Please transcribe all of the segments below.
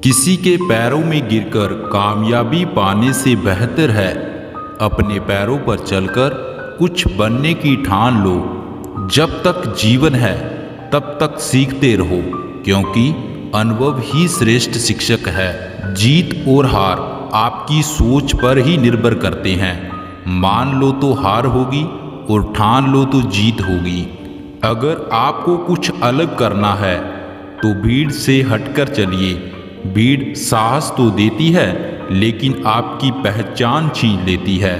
किसी के पैरों में गिरकर कामयाबी पाने से बेहतर है अपने पैरों पर चलकर कुछ बनने की ठान लो। जब तक जीवन है तब तक सीखते रहो, क्योंकि अनुभव ही श्रेष्ठ शिक्षक है। जीत और हार आपकी सोच पर ही निर्भर करते हैं। मान लो तो हार होगी और ठान लो तो जीत होगी। अगर आपको कुछ अलग करना है तो भीड़ से हटकर चलिए। भीड़ साहस तो देती है, लेकिन आपकी पहचान छीन लेती है।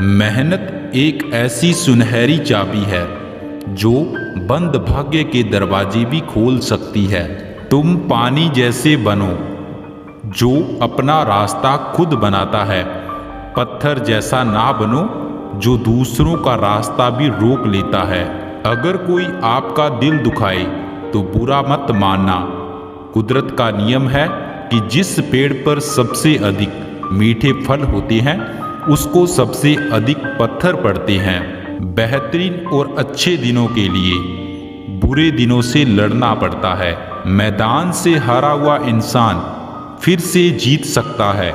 मेहनत एक ऐसी सुनहरी चाबी है जो बंद भाग्य के दरवाजे भी खोल सकती है। तुम पानी जैसे बनो जो अपना रास्ता खुद बनाता है। पत्थर जैसा ना बनो जो दूसरों का रास्ता भी रोक लेता है। अगर कोई आपका दिल दुखाए तो बुरा मत मानना। कुदरत का नियम है कि जिस पेड़ पर सबसे अधिक मीठे फल होते हैं उसको सबसे अधिक पत्थर पड़ते हैं। बेहतरीन और अच्छे दिनों के लिए बुरे दिनों से लड़ना पड़ता है। मैदान से हारा हुआ इंसान फिर से जीत सकता है,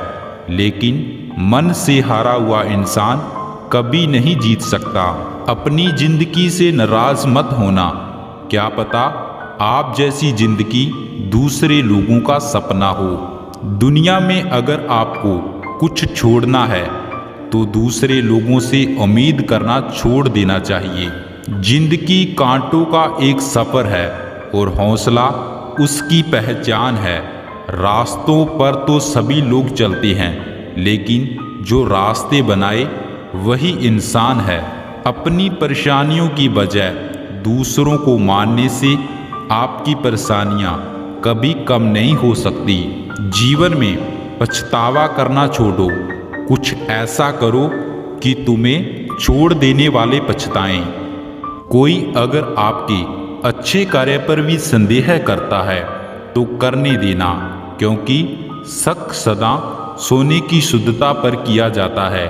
लेकिन मन से हारा हुआ इंसान कभी नहीं जीत सकता। अपनी जिंदगी से नाराज मत होना। क्या पता आप जैसी जिंदगी दूसरे लोगों का सपना हो। दुनिया में अगर आपको कुछ छोड़ना है तो दूसरे लोगों से उम्मीद करना छोड़ देना चाहिए। जिंदगी कांटों का एक सफ़र है और हौसला उसकी पहचान है। रास्तों पर तो सभी लोग चलते हैं, लेकिन जो रास्ते बनाए वही इंसान है। अपनी परेशानियों की बजाय दूसरों को मानने से आपकी परेशानियां कभी कम नहीं हो सकती। जीवन में पछतावा करना छोड़ो। कुछ ऐसा करो कि तुम्हें छोड़ देने वाले पछताएं। कोई अगर आपके अच्छे कार्य पर भी संदेह करता है तो करने देना, क्योंकि शक सदा सोने की शुद्धता पर किया जाता है,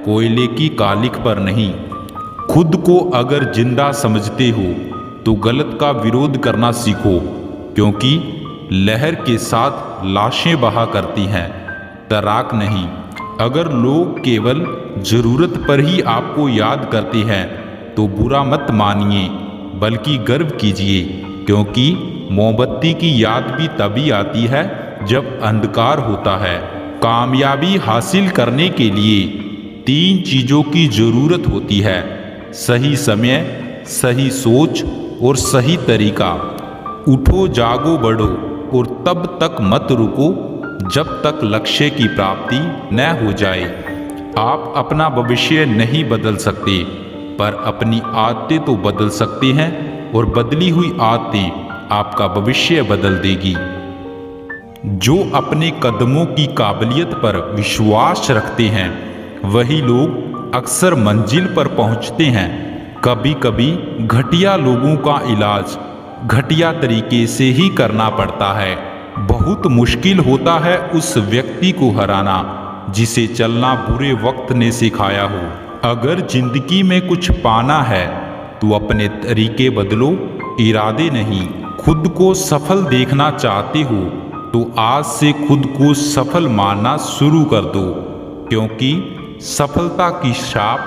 कोयले की कालिख पर नहीं। खुद को अगर जिंदा समझते हो तो गलत का विरोध करना सीखो, क्योंकि लहर के साथ लाशें बहा करती हैं, तैराक नहीं। अगर लोग केवल ज़रूरत पर ही आपको याद करते हैं तो बुरा मत मानिए, बल्कि गर्व कीजिए, क्योंकि मोमबत्ती की याद भी तभी आती है जब अंधकार होता है। कामयाबी हासिल करने के लिए 3 चीज़ों की ज़रूरत होती है: सही समय, सही सोच और सही तरीका। उठो, जागो, बढ़ो और तब तक मत रुको जब तक लक्ष्य की प्राप्ति न हो जाए। आप अपना भविष्य नहीं बदल सकते, पर अपनी आदतें तो बदल सकते हैं, और बदली हुई आदतें आपका भविष्य बदल देगी। जो अपने कदमों की काबिलियत पर विश्वास रखते हैं वही लोग अक्सर मंजिल पर पहुंचते हैं। कभी कभी घटिया लोगों का इलाज घटिया तरीके से ही करना पड़ता है। बहुत मुश्किल होता है उस व्यक्ति को हराना जिसे चलना बुरे वक्त ने सिखाया हो। अगर जिंदगी में कुछ पाना है तो अपने तरीके बदलो, इरादे नहीं। खुद को सफल देखना चाहते हो तो आज से खुद को सफल मानना शुरू कर दो, क्योंकि सफलता की छाप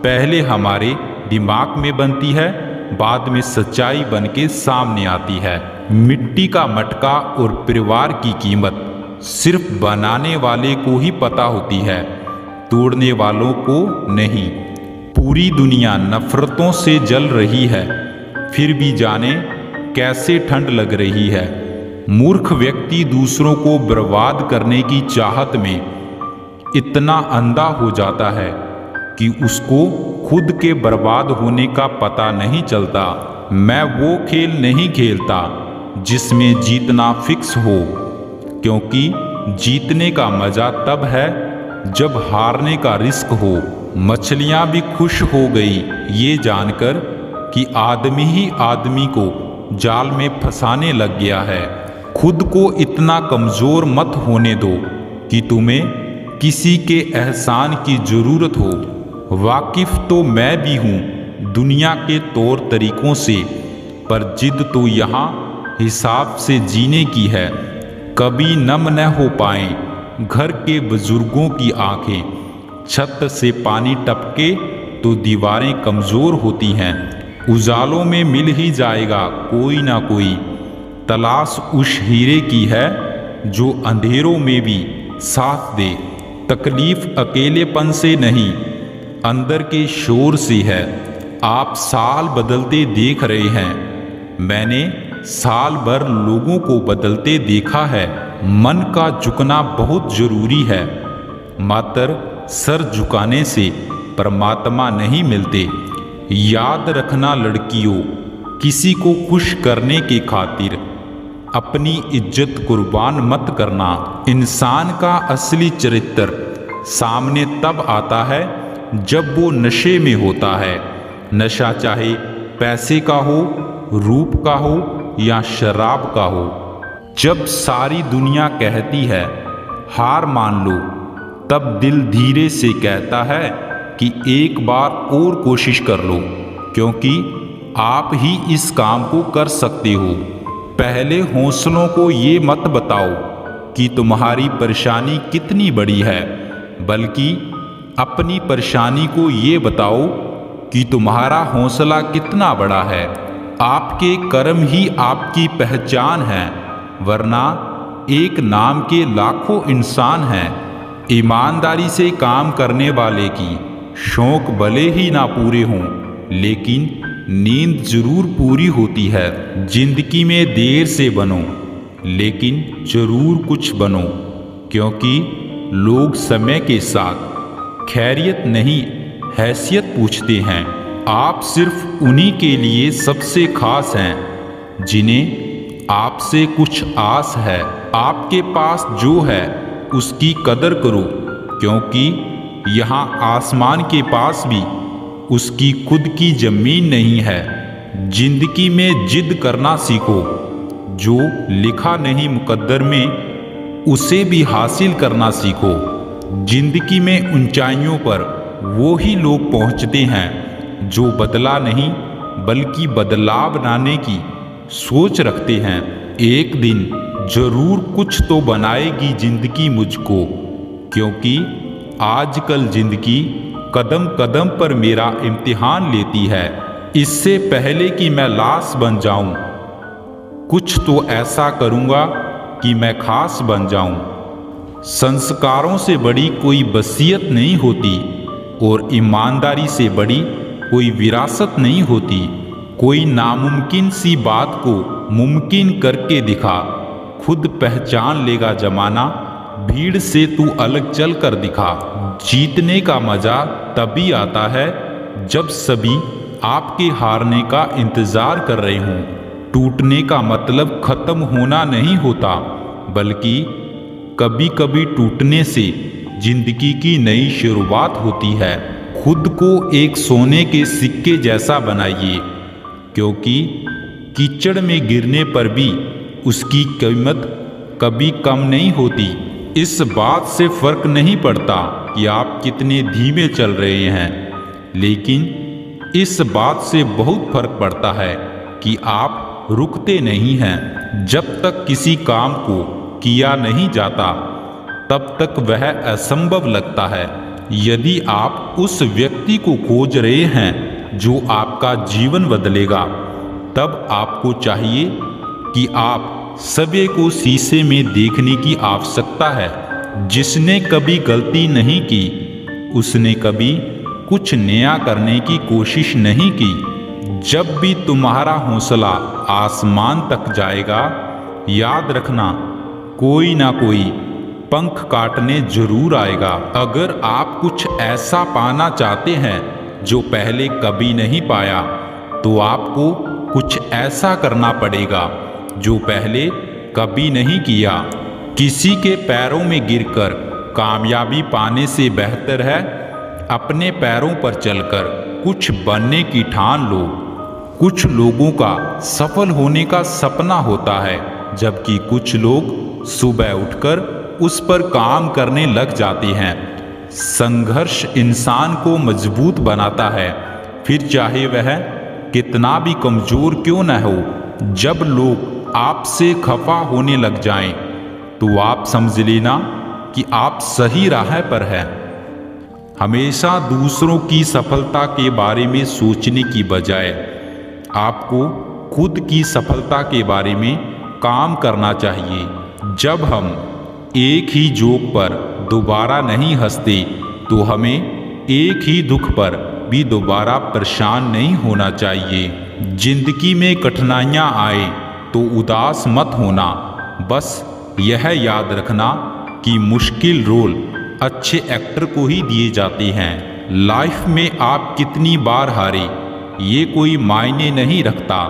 पहले हमारे दिमाग में बनती है, बाद में सच्चाई बन के सामने आती है। मिट्टी का मटका और परिवार की कीमत सिर्फ बनाने वाले को ही पता होती है, तोड़ने वालों को नहीं। पूरी दुनिया नफरतों से जल रही है, फिर भी जाने कैसे ठंड लग रही है। मूर्ख व्यक्ति दूसरों को बर्बाद करने की चाहत में इतना अंधा हो जाता है कि उसको खुद के बर्बाद होने का पता नहीं चलता। मैं वो खेल नहीं खेलता जिसमें जीतना फिक्स हो, क्योंकि जीतने का मजा तब है जब हारने का रिस्क हो। मछलियां भी खुश हो गई ये जानकर कि आदमी ही आदमी को जाल में फंसाने लग गया है। खुद को इतना कमज़ोर मत होने दो कि तुम्हें किसी के एहसान की ज़रूरत हो। वाकिफ़ तो मैं भी हूँ दुनिया के तौर तरीक़ों से, पर जिद तो यहाँ हिसाब से जीने की है। कभी नम न हो पाएं घर के बुजुर्गों की आंखें। छत से पानी टपके तो दीवारें कमज़ोर होती हैं। उजालों में मिल ही जाएगा कोई ना कोई। तलाश उस हीरे की है जो अंधेरों में भी साथ दे। तकलीफ अकेलेपन से नहीं, अंदर के शोर से है। आप साल बदलते देख रहे हैं, मैंने साल भर लोगों को बदलते देखा है। मन का झुकना बहुत जरूरी है, मात्र सर झुकाने से परमात्मा नहीं मिलते। याद रखना लड़कियों, किसी को खुश करने के खातिर अपनी इज्जत कुर्बान मत करना। इंसान का असली चरित्र सामने तब आता है जब वो नशे में होता है। नशा चाहे पैसे का हो, रूप का हो या शराब का हो। जब सारी दुनिया कहती है हार मान लो, तब दिल धीरे से कहता है कि एक बार और कोशिश कर लो, क्योंकि आप ही इस काम को कर सकते हो। पहले हौसलों को ये मत बताओ कि तुम्हारी परेशानी कितनी बड़ी है, बल्कि अपनी परेशानी को ये बताओ कि तुम्हारा हौसला कितना बड़ा है। आपके कर्म ही आपकी पहचान है, वरना एक नाम के लाखों इंसान हैं। ईमानदारी से काम करने वाले की शौक भले ही ना पूरे हों, लेकिन नींद जरूर पूरी होती है। जिंदगी में देर से बनो, लेकिन जरूर कुछ बनो, क्योंकि लोग समय के साथ खैरियत नहीं हैसियत पूछते हैं। आप सिर्फ उन्हीं के लिए सबसे खास हैं जिन्हें आपसे कुछ आस है। आपके पास जो है उसकी कदर करो, क्योंकि यहाँ आसमान के पास भी उसकी खुद की जमीन नहीं है। जिंदगी में जिद करना सीखो, जो लिखा नहीं मुकद्दर में उसे भी हासिल करना सीखो। जिंदगी में ऊंचाइयों पर वो ही लोग पहुंचते हैं जो बदला नहीं बल्कि बदलाव लाने की सोच रखते हैं। एक दिन जरूर कुछ तो बनाएगी जिंदगी मुझको, क्योंकि आजकल जिंदगी कदम कदम पर मेरा इम्तिहान लेती है। इससे पहले कि मैं लाश बन जाऊं, कुछ तो ऐसा करूंगा कि मैं खास बन जाऊं। संस्कारों से बड़ी कोई वसीयत नहीं होती और ईमानदारी से बड़ी कोई विरासत नहीं होती। कोई नामुमकिन सी बात को मुमकिन करके दिखा, खुद पहचान लेगा जमाना। भीड़ से तू अलग चल कर दिखा। जीतने का मजा तभी आता है जब सभी आपके हारने का इंतजार कर रहे हों। टूटने का मतलब खत्म होना नहीं होता, बल्कि कभी कभी टूटने से जिंदगी की नई शुरुआत होती है। खुद को एक सोने के सिक्के जैसा बनाइए, क्योंकि कीचड़ में गिरने पर भी उसकी कीमत कभी कम नहीं होती। इस बात से फर्क नहीं पड़ता कि आप कितने धीमे चल रहे हैं, लेकिन इस बात से बहुत फर्क पड़ता है कि आप रुकते नहीं हैं। जब तक किसी काम को किया नहीं जाता, तब तक वह असंभव लगता है। यदि आप उस व्यक्ति को खोज रहे हैं जो आपका जीवन बदलेगा, तब आपको चाहिए कि आप सभी को शीशे में देखने की आवश्यकता है। जिसने कभी गलती नहीं की, उसने कभी कुछ नया करने की कोशिश नहीं की। जब भी तुम्हारा हौसला आसमान तक जाएगा, याद रखना कोई ना कोई पंख काटने जरूर आएगा। अगर आप कुछ ऐसा पाना चाहते हैं जो पहले कभी नहीं पाया, तो आपको कुछ ऐसा करना पड़ेगा जो पहले कभी नहीं किया। किसी के पैरों में गिरकर कामयाबी पाने से बेहतर है अपने पैरों पर चलकर कुछ बनने की ठान लो। कुछ लोगों का सफल होने का सपना होता है, जबकि कुछ लोग सुबह उठकर उस पर काम करने लग जाते हैं। संघर्ष इंसान को मजबूत बनाता है, फिर चाहे वह कितना भी कमजोर क्यों न हो। जब लोग आपसे खफा होने लग जाएं, तो आप समझ लेना कि आप सही राह पर हैं। हमेशा दूसरों की सफलता के बारे में सोचने की बजाय आपको खुद की सफलता के बारे में काम करना चाहिए। जब हम एक ही जोक पर दोबारा नहीं हंसते तो हमें एक ही दुख पर भी दोबारा परेशान नहीं होना चाहिए। जिंदगी में कठिनाइयाँ आए तो उदास मत होना, बस यह याद रखना कि मुश्किल रोल अच्छे एक्टर को ही दिए जाते हैं। लाइफ में आप कितनी बार हारे ये कोई मायने नहीं रखता,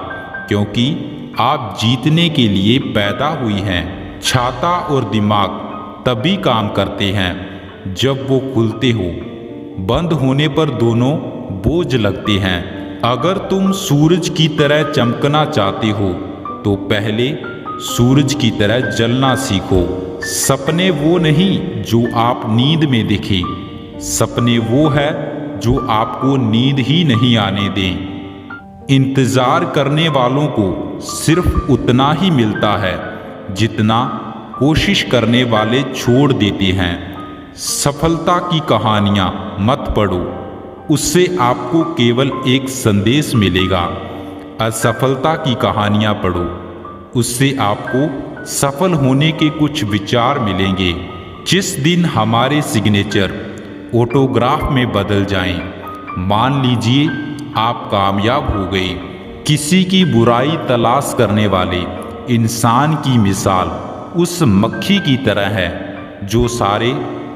क्योंकि आप जीतने के लिए पैदा हुई हैं। छाता और दिमाग तभी काम करते हैं जब वो खुलते हो, बंद होने पर दोनों बोझ लगते हैं। अगर तुम सूरज की तरह चमकना चाहते हो तो पहले सूरज की तरह जलना सीखो। सपने वो नहीं जो आप नींद में दिखे, सपने वो है जो आपको नींद ही नहीं आने दें। इंतज़ार करने वालों को सिर्फ उतना ही मिलता है जितना कोशिश करने वाले छोड़ देते हैं। सफलता की कहानियाँ मत पढ़ो, उससे आपको केवल एक संदेश मिलेगा। असफलता की कहानियाँ पढ़ो, उससे आपको सफल होने के कुछ विचार मिलेंगे। जिस दिन हमारे सिग्नेचर ऑटोग्राफ में बदल जाएं, मान लीजिए आप कामयाब हो गए। किसी की बुराई तलाश करने वाले इंसान की मिसाल उस मक्खी की तरह है जो सारे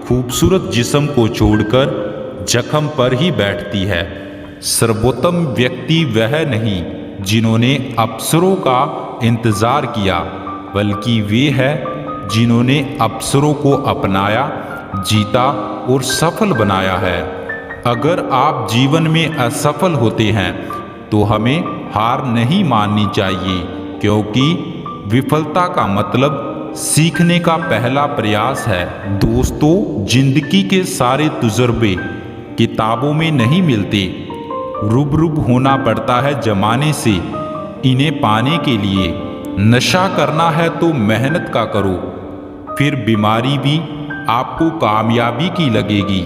खूबसूरत जिस्म को छोड़कर जख्म पर ही बैठती है। सर्वोत्तम व्यक्ति वह नहीं जिन्होंने अवसरों का इंतज़ार किया, बल्कि वे हैं जिन्होंने अवसरों को अपनाया, जीता और सफल बनाया है। अगर आप जीवन में असफल होते हैं तो हमें हार नहीं माननी चाहिए, क्योंकि विफलता का मतलब सीखने का पहला प्रयास है। दोस्तों, जिंदगी के सारे तजुर्बे किताबों में नहीं मिलते, रूबरू होना पड़ता है जमाने से इन्हें पाने के लिए। नशा करना है तो मेहनत का करो, फिर बीमारी भी आपको कामयाबी की लगेगी।